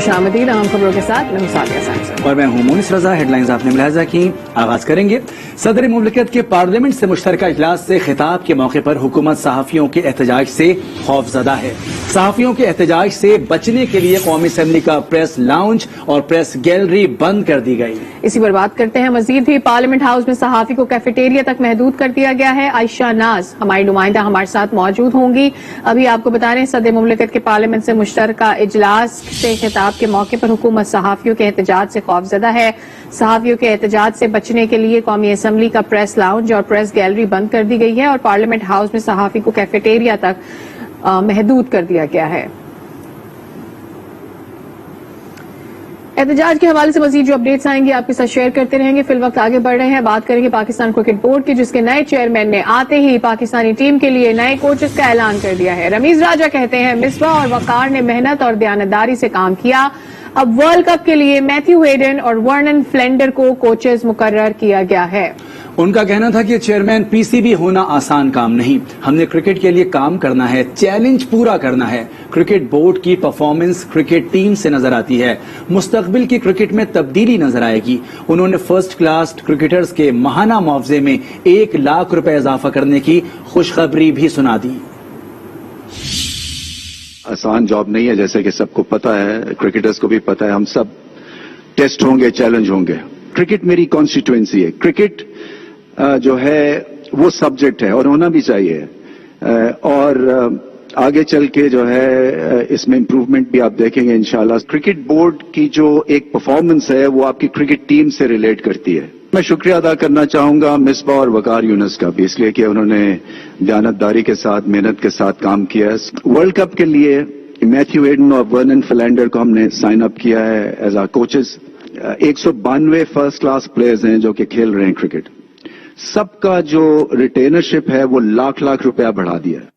खुशामदीद अहम खबरों के साथ मैं हूं सादिया सैमसन और मैं हूं मोनिस रजा। हेडलाइंस आपने मुलाहिजा की। आगाज करेंगे। सदर मुमलिकत के पार्लियामेंट से मुश्तरका इजलास से खिताब के मौके पर हुकूमत सहाफ़ियों के एहतजाज से खौफजदा है। सहाफ़ियों के एहतजाज से बचने के लिए कौमी असम्बली का प्रेस लाउंज और प्रेस गैलरी बंद कर दी गई। इसी पर बात करते हैं। मजीद भी पार्लियामेंट हाउस में सहाफ़ी को कैफेटेरिया तक महदूद कर दिया गया है। आयशा नाज हमारी नुमाइंदा हमारे साथ मौजूद होंगी। अभी आपको बता रहे हैं सदर मुमलिकत के पार्लियामेंट से मुश्तरका इजलास से खिताब के मौके पर हुकूमत सहाफ़ियों के एहतजाज से खौफजदा है। सहाफ़ियों के एहतजाज से बचने के लिए कौमी असम्बली का प्रेस लाउंज और प्रेस गैलरी बंद कर दी गई है और पार्लियामेंट हाउस में सहाफ़ी को कैफेटेरिया तक महदूद कर दिया गया है। एहतजाज के हवाले से मजीद जो अपडेट्स आएंगे आपके साथ शेयर करते रहेंगे। फिल वक्त आगे बढ़ रहे हैं, बात करेंगे पाकिस्तान क्रिकेट बोर्ड की, जिसके नए चेयरमैन ने आते ही पाकिस्तानी टीम के लिए नए कोचेस का ऐलान कर दिया है। रमीज राजा कहते हैं मिसबाह और वकार ने मेहनत और दयानतदारी से काम किया। अब वर्ल्ड कप के लिए मैथ्यू हेडन और वर्नन फ्लेंडर को कोचेस मुकर्रर किया गया है। उनका कहना था कि चेयरमैन पीसीबी होना आसान काम नहीं, हमने क्रिकेट के लिए काम करना है, चैलेंज पूरा करना है। क्रिकेट बोर्ड की परफॉर्मेंस क्रिकेट टीम से नजर आती है, मुस्तकबिल की क्रिकेट में तब्दीली नजर आएगी। उन्होंने फर्स्ट क्लास क्रिकेटर्स के माहाना मुआवजे में 1 लाख रुपए इजाफा करने की खुशखबरी भी सुना दी। आसान जॉब नहीं है, जैसे कि सबको पता है, क्रिकेटर्स को भी पता है, हम सब टेस्ट होंगे, चैलेंज होंगे। क्रिकेट मेरी कॉन्स्टिट्यूएंसी है, क्रिकेट जो है वो सब्जेक्ट है और होना भी चाहिए, और आगे चल के जो है इसमें इम्प्रूवमेंट भी आप देखेंगे इंशाल्लाह। क्रिकेट बोर्ड की जो एक परफॉर्मेंस है वो आपकी क्रिकेट टीम से रिलेट करती है। मैं शुक्रिया अदा करना चाहूंगा मिसबाह और वकार यूनुस का भी, इसलिए कि उन्होंने दयानतदारी के साथ, मेहनत के साथ काम किया है। वर्ल्ड कप के लिए मैथ्यू हेडन और वर्नन फ्लेंडर को हमने साइन अप किया है as our coaches. 192 first class players हैं जो कि खेल रहे हैं क्रिकेट। सबका जो रिटेनरशिप है वो लाख लाख रुपया बढ़ा दिया है।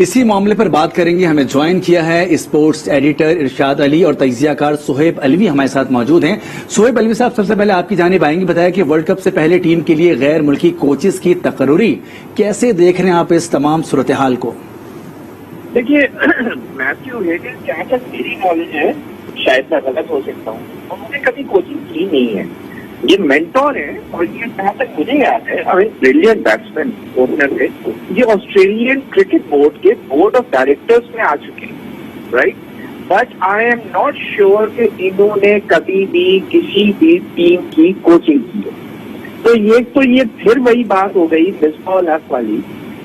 इसी मामले पर बात करेंगे। हमें ज्वाइन किया है स्पोर्ट्स एडिटर इरशाद अली और तजियाकार सुहेब अलवी हमारे साथ मौजूद हैं। सुहेब अलवी साहब, सबसे पहले आपकी जानिब आएंगे। बताया कि वर्ल्ड कप से पहले टीम के लिए गैर मुल्की कोचेस की तकर्रुरी, कैसे देख रहे हैं आप इस तमाम सूरत हाल को? देखिए, मैथ्यू हेडन जहाँ तक मेरी नॉलेज है, शायद मैं गलत हो सकता हूँ, उन्होंने कभी कोचिंग की नहीं है। ये मेंटोर है और ये जहाँ तक मुझे याद है ब्रिलियंट बैट्समैन ओपनर थे। ये ऑस्ट्रेलियन क्रिकेट बोर्ड के बोर्ड ऑफ डायरेक्टर्स में आ चुके हैं, right. But I am not sure कि इन्होंने कभी भी किसी भी टीम की कोचिंग की है। तो ये फिर वही बात हो गई मिसबाह वाली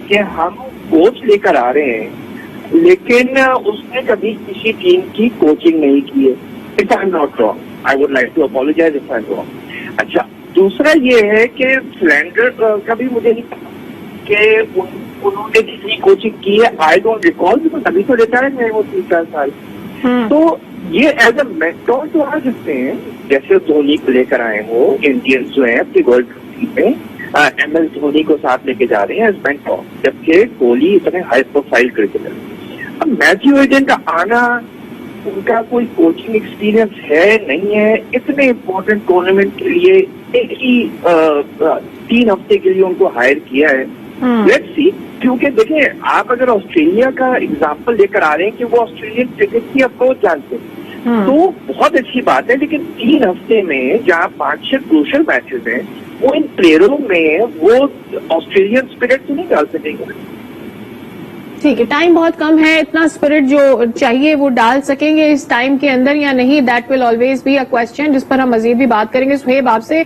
कि हम कोच लेकर आ रहे हैं लेकिन उसने कभी किसी टीम की कोचिंग नहीं की है। If I am not wrong, I would like to apologise if I am wrong. अच्छा, दूसरा ये है कि फ्लैंडर का भी मुझे नहीं पता कि उन्होंने किसी कोचिंग की है। आई डोंट रिकॉल, बिकॉज अभी तो रिटायर्ड है वो 3-4 साल। तो ये एज अ मेंटोर तो आ सकते हैं, जैसे धोनी को लेकर आए हो इंडियंस जो है अपनी वर्ल्ड कप में, MS धोनी को साथ लेके जा रहे हैं एज मेंटोर, जबकि कोहली इतने हाई प्रोफाइल क्रिकेटर। अब मैथ्यू हेडन का आना, उनका कोई कोचिंग एक्सपीरियंस है नहीं है, इतने इम्पोर्टेंट टूर्नामेंट के लिए एक ही 3 हफ्ते के लिए उनको हायर किया है। लेट्स सी, क्योंकि देखिए आप अगर ऑस्ट्रेलिया का एग्जांपल लेकर आ रहे हैं कि वो ऑस्ट्रेलियन क्रिकेट की अप्रोच जानते हैं तो बहुत अच्छी बात है, लेकिन 3 हफ्ते में जहाँ 5-6 क्रूशियल मैचेस हैं, वो इन प्लेयरों में वो ऑस्ट्रेलियन स्पिरिट तो नहीं डाल सकेंगे। ठीक है, टाइम बहुत कम है, इतना स्पिरिट जो चाहिए वो डाल सकेंगे इस टाइम के अंदर या नहीं, that will always be a question जिस पर हम मजीद भी बात करेंगे। सुहेब, आपसे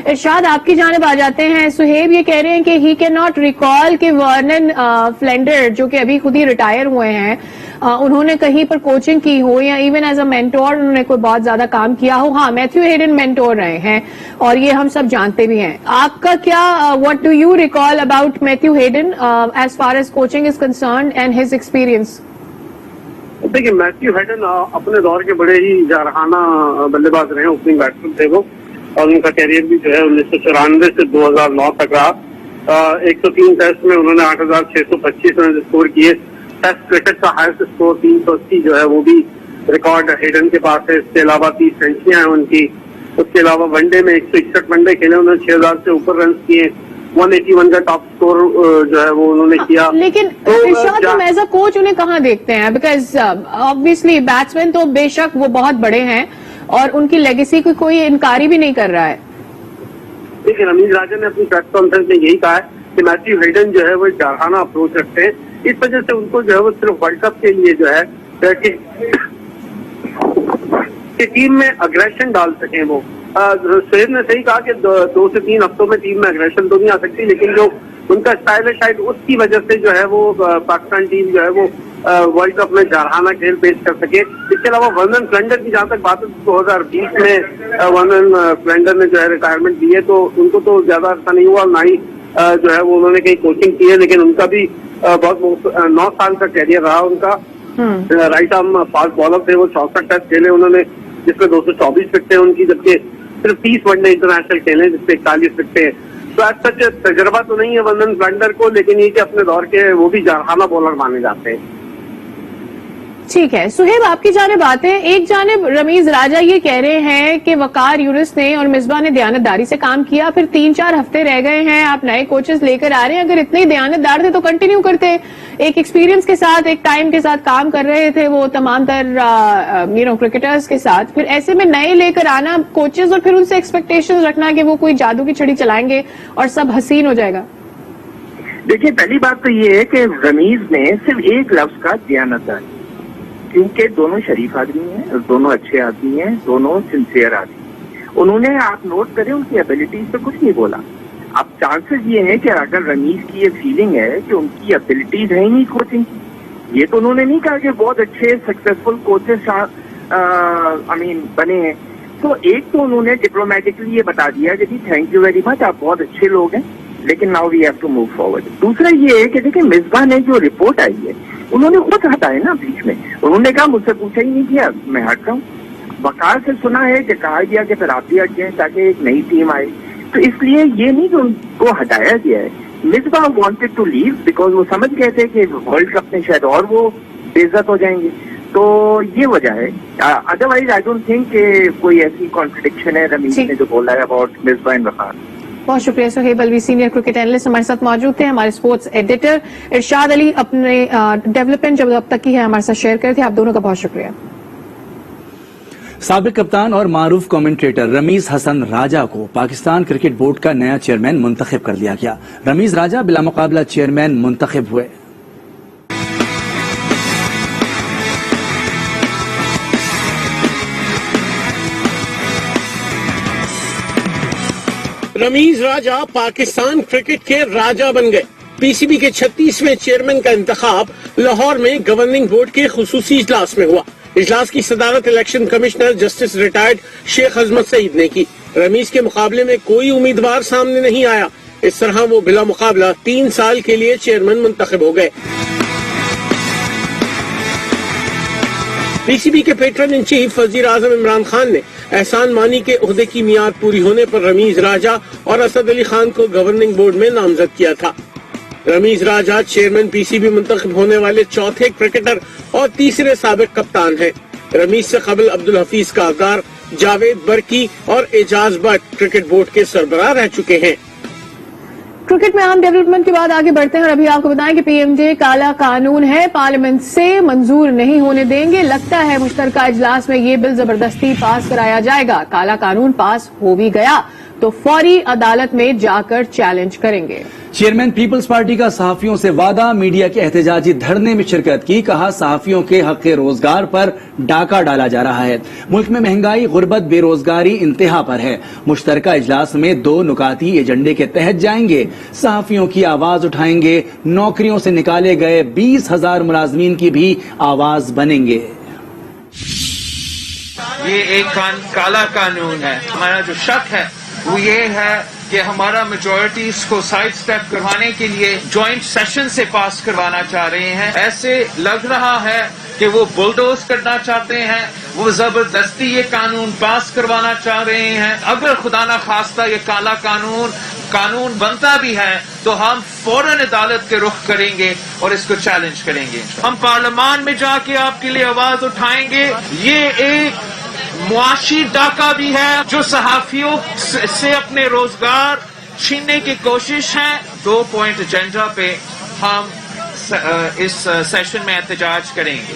इरशाद आपकी जानिब आ जाते हैं। सुहेब ये कह रहे हैं कि ही कैन नॉट रिकॉल कि वर्नन फ्लेंडर जो कि अभी खुद ही रिटायर हुए हैं, उन्होंने कहीं पर कोचिंग की हो या इवन एज अ मेंटोर उन्होंने कोई बहुत ज्यादा काम किया हो। हाँ, मैथ्यू हेडन मेंटोर रहे हैं और ये हम सब जानते भी हैं। आपका क्या, what do you recall about Matthew Hayden as far as coaching is concerned and his experience? देखिए, मैथ्यू हेडन अपने दौर के बड़े ही जारहाना बल्लेबाज रहे, ओपनिंग बैट्समैन थे वो, और उनका कैरियर भी जो है 1994 से 2009 तक रहा। 103 टेस्ट में उन्होंने 8,625 रन स्कोर किए। टेस्ट क्रिकेट का हाईएस्ट स्कोर 380 जो है वो भी रिकॉर्ड हेडन के पास है। इसके अलावा 30 सेंचुरियां हैं उनकी। उसके अलावा वनडे में 161 वनडे खेले, उन्होंने 6,000 से ऊपर रन किए। 181 کا ٹاپ اسکور جو ہے وہ انہوں نے کیا. لیکن ارشاد ہم ایز اے کوچ انہیں کہاں دیکھتے ہیں؟ بیکاز آبویسلی بیٹسمین تو بے شک وہ بہت بڑے ہیں اور ان کی لیگیسی کی کوئی انکاری بھی نہیں کر رہا ہے. دیکھیں رمیز راجا نے اپنی پریس کانفرنس میں یہی کہا ہے کہ میتھیو ہیڈن جو ہے وہ جارحانہ اپروچ رکھتے ہیں, اس وجہ سے ان کو جو ہے وہ صرف ورلڈ کپ کے لیے جو ہے کہ ٹیم میں اگریشن ڈال سکیں. وہ سہیل نے صحیح کہا کہ 2 سے 3 ہفتوں میں ٹیم میں اگریشن تو نہیں آ سکتی, لیکن جو ان کا اسٹائل ہے شاید اس کی وجہ سے جو ہے وہ پاکستان ٹیم جو ہے وہ ورلڈ کپ میں جارحانہ کھیل پیش کر سکے. اس کے علاوہ ورنن فلینڈر کی جہاں تک بات ہے 2020 میں ورنن فلینڈر نے جو ہے ریٹائرمنٹ دی ہے, تو ان کو تو زیادہ عرصہ نہیں ہوا, نہ ہی جو ہے وہ انہوں نے کہیں کوچنگ کی ہے, لیکن ان کا بھی بہت 9 سال کا کیریئر رہا ان کا. رائٹ آرم فاسٹ بالر تھے, وہ 64 ٹیسٹ کھیلے انہوں نے جس میں 224 وکٹیں ان کی, جبکہ صرف 30 ون ڈے انٹرنیشنل کھیلے جس پہ 41 وکٹیں. تو ایز سچ تجربہ تو نہیں ہے ورنن فلینڈر کو, لیکن یہ کہ اپنے دور کے وہ بھی جارحانہ بالر مانے جاتے ہیں. ٹھیک ہے سہیب, آپ کی جانب آتے ہیں. ایک جانب رمیز راجا یہ کہہ رہے ہیں کہ وقار یونس نے اور مصباح نے دیانتداری سے کام کیا, پھر 3-4 ہفتے رہ گئے ہیں, آپ نئے کوچز لے کر آ رہے ہیں. اگر اتنے دیانتدار تھے تو کنٹینیو کرتے, ایک ایکسپیرینس کے ساتھ ایک ٹائم کے ساتھ کام کر رہے تھے وہ تمام تر کرکٹرز کے ساتھ. پھر ایسے میں نئے لے کر آنا کوچز اور پھر ان سے ایکسپیکٹیشن رکھنا کہ وہ کوئی جادو کی چھڑی چلائیں گے اور سب حسین ہو جائے گا. دیکھیے پہلی بات تو یہ ہے کہ رمیز نے صرف ایک لفظ کا دیانتدار, کیونکہ دونوں شریف آدمی ہیں, دونوں اچھے آدمی ہیں, دونوں سنسیئر آدمی. انہوں نے آپ نوٹ کریں ان کی ابیلٹیز پہ کچھ نہیں بولا. اب چانسز یہ ہیں کہ اگر رمیز کی یہ فیلنگ ہے کہ ان کی ابیلٹیز ہے ہی نہیں کوچنگ کی, یہ تو انہوں نے نہیں کہا کہ بہت اچھے سکسیسفل کوچز بنے ہیں. تو ایک تو انہوں نے ڈپلومیٹکلی یہ بتا دیا کہ جی تھینک یو ویری مچ, آپ بہت اچھے لوگ ہیں, لیکن now we have to move forward. دوسرا یہ ہے کہ دیکھیں مصباح نے جو رپورٹ آئی ہے انہوں نے خود ہٹائے نا بیچ میں, انہوں نے کہا مجھ سے پوچھا ہی نہیں کیا, میں ہٹ رہا ہوں. وقار سے سنا ہے کہ کہا گیا کہ پھر آپ بھی ہٹ جائیں تاکہ ایک نئی ٹیم آئے, تو اس لیے یہ نہیں کہ ان کو ہٹایا گیا ہے. Misbah wanted to leave because وہ سمجھ گئے تھے کہ ورلڈ کپ میں شاید اور وہ بے عزت ہو جائیں گے, تو یہ وجہ ہے. ادروائز آئی ڈونٹ تھنک کہ کوئی ایسی کانٹرڈکشن ہے رمیز نے جو بولا ہے اباؤٹ مصباح اینڈ وقار. بہت شکریہ سہیب الوی, سینئر کرکٹ اینالسٹ ہمارے ساتھ موجود تھے. ہمارے اسپورٹس ایڈیٹر ارشاد علی اپنے ڈیولپمنٹ جو اب تک کی ہے ہمارے ساتھ شیئر کرے تھے. آپ دونوں کا بہت شکریہ. سابق کپتان اور معروف کمنٹریٹر رمیز حسن راجا کو پاکستان کرکٹ بورڈ کا نیا چیئرمین منتخب کر دیا گیا. رمیز راجا بلا مقابلہ چیئرمین منتخب ہوئے. رمیز راجا پاکستان کرکٹ کے راجا بن گئے. پی سی بی کے 36ویں چیئرمین کا انتخاب لاہور میں گورننگ بورڈ کے خصوصی اجلاس میں ہوا. اجلاس کی صدارت الیکشن کمشنر جسٹس ریٹائرڈ شیخ عظمت سعید نے کی. رمیز کے مقابلے میں کوئی امیدوار سامنے نہیں آیا. اس طرح وہ بلا مقابلہ 3 سال کے لیے چیئرمین منتخب ہو گئے. پی سی بی کے پیٹرن ان چیف وزیر اعظم عمران خان نے احسان مانی کے عہدے کی میعاد پوری ہونے پر رمیز راجا اور اسد علی خان کو گورننگ بورڈ میں نامزد کیا تھا. رمیز راجا چیئرمین پی سی بی منتخب ہونے والے چوتھے کرکٹر اور تیسرے سابق کپتان ہیں. رمیز سے قبل عبدالحفیظ کاغدار, جاوید برکی اور اعجاز بٹ کرکٹ بورڈ کے سربراہ رہ چکے ہیں. کرکٹ میں عام ڈیولپمنٹ کے بعد آگے بڑھتے ہیں اور ابھی آپ کو بتائیں کہ پی ایم جے کالا قانون ہے, پارلیمنٹ سے منظور نہیں ہونے دیں گے. لگتا ہے مشترکہ اجلاس میں یہ بل زبردستی پاس کرایا جائے گا. کالا قانون پاس ہو بھی گیا تو فوری عدالت میں جا کر چیلنج کریں گے. چیئرمین پیپلز پارٹی کا صحافیوں سے وعدہ, میڈیا کے احتجاجی دھرنے میں شرکت کی. کہا صحافیوں کے حق روزگار پر ڈاکہ ڈالا جا رہا ہے. ملک میں مہنگائی, غربت, بے روزگاری انتہا پر ہے. مشترکہ اجلاس میں 2 نکاتی ایجنڈے کے تحت جائیں گے. صحافیوں کی آواز اٹھائیں گے. نوکریوں سے نکالے گئے 20,000 ملازمین کی بھی آواز بنیں گے. یہ ایک کالا قانون ہے. ہمارا جو شک ہے وہ یہ ہے کہ ہمارا میجورٹیز کو سائڈ سٹیپ کروانے کے لیے جوائنٹ سیشن سے پاس کروانا چاہ رہے ہیں. ایسے لگ رہا ہے کہ وہ بلڈوز کرنا چاہتے ہیں, وہ زبردستی یہ قانون پاس کروانا چاہ رہے ہیں. اگر خدا نہ خواستہ یہ کالا قانون بنتا بھی ہے تو ہم فوراً عدالت کے رخ کریں گے اور اس کو چیلنج کریں گے. ہم پارلیمان میں جا کے آپ کے لیے آواز اٹھائیں گے. یہ ایک معاشی ڈاکہ بھی ہے جو صحافیوں سے اپنے روزگار छीनने की कोशिश है। 2 पॉइंट एजेंडा पे हम इस सेशन में एहतजाज करेंगे।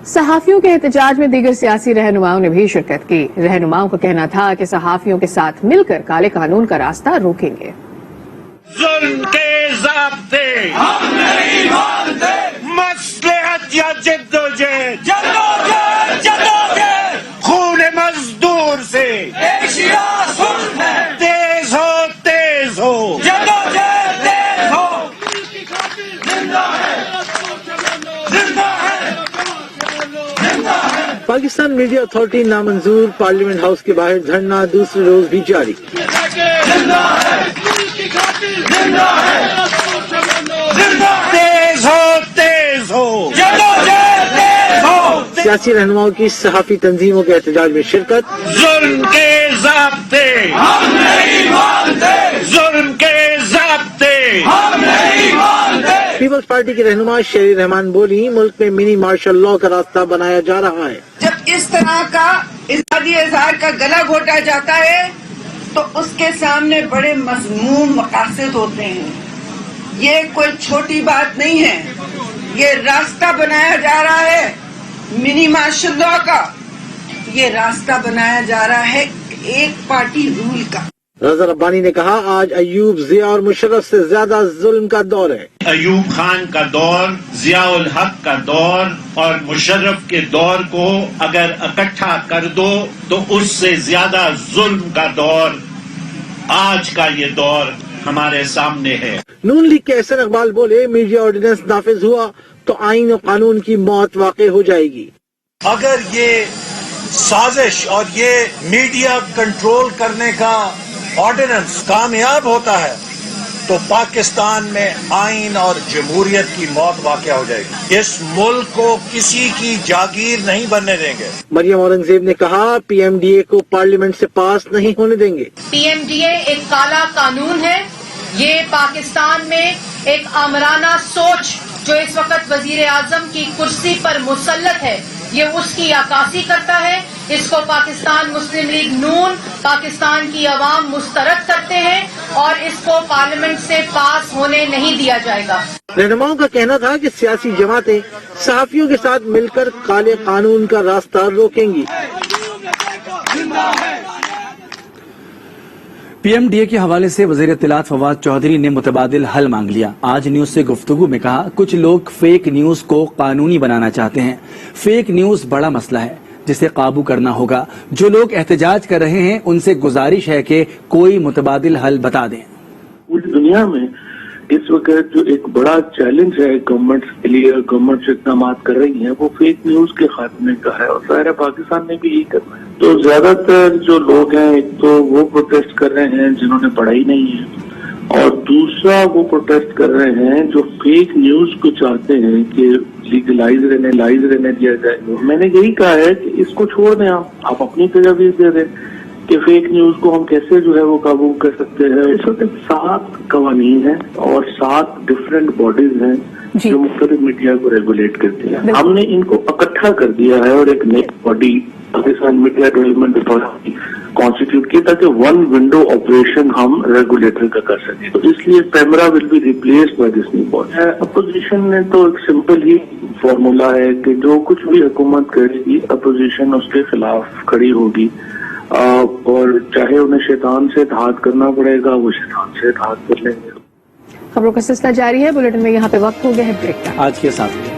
सहाफियों के एहतजाज में दीगर सियासी रहनुमाओं ने भी शिरकत की। रहनुमाओं का कहना था कि सहाफियों के साथ मिलकर काले कानून का रास्ता रोकेंगे। जुल्म के ज़ाब्ते हम नहीं मानते, मसलहत या जद्दोजहद, जद्दोजहद, खून मजदूर से एशिया सुन है, तेज हो, जद्दोजहद तेज हो, जिंदा है, जिंदा है, जिंदा है। पाकिस्तान मीडिया अथॉरिटी नामंजूर, पार्लियामेंट हाउस के बाहर धरना दूसरे रोज भी जारी। तेज हो, सियासी रहनुमाओं की सहाफी तंजीमों के एहतजाज में शिरकत। जुल्म के ज़ाब्ते हम नहीं मानते, जुल्म के ज़ाब्ते हम नहीं मानते। पीपल्स पार्टी के रहनुमा शेरी रहमान बोली, मुल्क में मिनी मार्शल लॉ का रास्ता बनाया जा रहा है। जब इस तरह का इज़हारी इज़हार का गला घोटा जाता है तो उसके सामने बड़े मज़मूम मकासद होते हैं। ये कोई छोटी बात नहीं है, ये रास्ता बनाया जा रहा है मिनी मार्शल लॉ का, ये रास्ता बनाया जा रहा है एक पार्टी रूल का। रज़ा रब्बानी ने कहा, आज अयूब, जिया और मुशर्रफ से ज्यादा जुल्म का दौर है। अयूब खान का दौर, जियाउल हक का दौर और मुशर्रफ के दौर को अगर इकट्ठा कर दो तो उससे ज्यादा जुल्म का दौर आज का ये दौर हमारे सामने है। नून लीग के एहसन इकबाल बोले, मीडिया ऑर्डिनेंस नाफिज हुआ तो आईन और कानून की मौत वाक़ई हो जाएगी। अगर ये साजिश और ये मीडिया कंट्रोल करने का ऑर्डिनेंस कामयाब होता है तो पाकिस्तान में आइन और जमहूरियत की मौत वाक़या हो जाएगी। इस मुल्क को किसी की जागीर नहीं बनने देंगे। मरियम औरंगजेब ने कहा, पीएमडीए को पार्लियामेंट से पास नहीं होने देंगे। पीएमडीए एक काला कानून है, ये पाकिस्तान में एक आमराना सोच जो इस वक्त वजीर आजम की कुर्सी पर मुसल्लत है, ये उसकी अक्कासी करता है। इसको पाकिस्तान मुस्लिम लीग नून, पाकिस्तान की अवाम मुस्तरद करते हैं और इसको पार्लियामेंट से पास होने नहीं दिया जाएगा। रहनुमाओं का कहना था कि सियासी जमातें सहाफियों के साथ मिलकर काले कानून का रास्ता रोकेंगी। पीएमडीए के हवाले से वज़ीर इत्तलात फवाद चौधरी ने मुतबादिल हल मांग लिया। आज न्यूज से गुफ्तगू में कहा, कुछ लोग फेक न्यूज को कानूनी बनाना चाहते हैं। फेक न्यूज बड़ा मसला है जिसे काबू करना होगा। जो लोग एहतजाज कर रहे हैं उनसे गुजारिश है कि कोई मुतबादिल हल बता दें। पूरी दुनिया में इस वक्त जो एक बड़ा चैलेंज है गवर्नमेंट के लिए, गवर्नमेंट इकदाम कर रही है, वो फेक न्यूज के खात्मे का है और ज़ाहिर है पाकिस्तान ने भी यही करना है। तो ज्यादातर जो लोग हैं, एक तो वो प्रोटेस्ट कर रहे हैं जिन्होंने पढ़ाई नहीं है, और दूसरा वो प्रोटेस्ट कर रहे हैं जो फेक न्यूज को चाहते हैं कि लीगलाइज रहने दिया जाए। मैंने यही कहा है कि इसको छोड़ दें, आप अपनी तजवीज़ दे दें कि फेक न्यूज को हम कैसे जो है वो काबू कर सकते हैं। इस वक्त 7 कवानीन हैं और 7 डिफरेंट बॉडीज हैं जो मुख्तलिफ मीडिया को रेगुलेट करती है। हमने इनको इकट्ठा कर दिया है और एक नई body Pakistan media development authority constitute की, ताकि वन विंडो ऑपरेशन हम रेगुलेटर का कर सकें। तो इसलिए PEMRA will be replaced by this new body. Opposition ने तो एक सिंपल ही फॉर्मूला है कि जो कुछ भी हुकूमत करेगी अपोजिशन उसके खिलाफ खड़ी होगी, और चाहे उन्हें शैतान से इत्तेहाद करना पड़ेगा वो शैतान से इत्तेहाद कर लेंगे। खबरों का सिलसिला जारी है। बुलेटिन में यहाँ पे वक्त हो गया है ब्रेक का। आज के साथ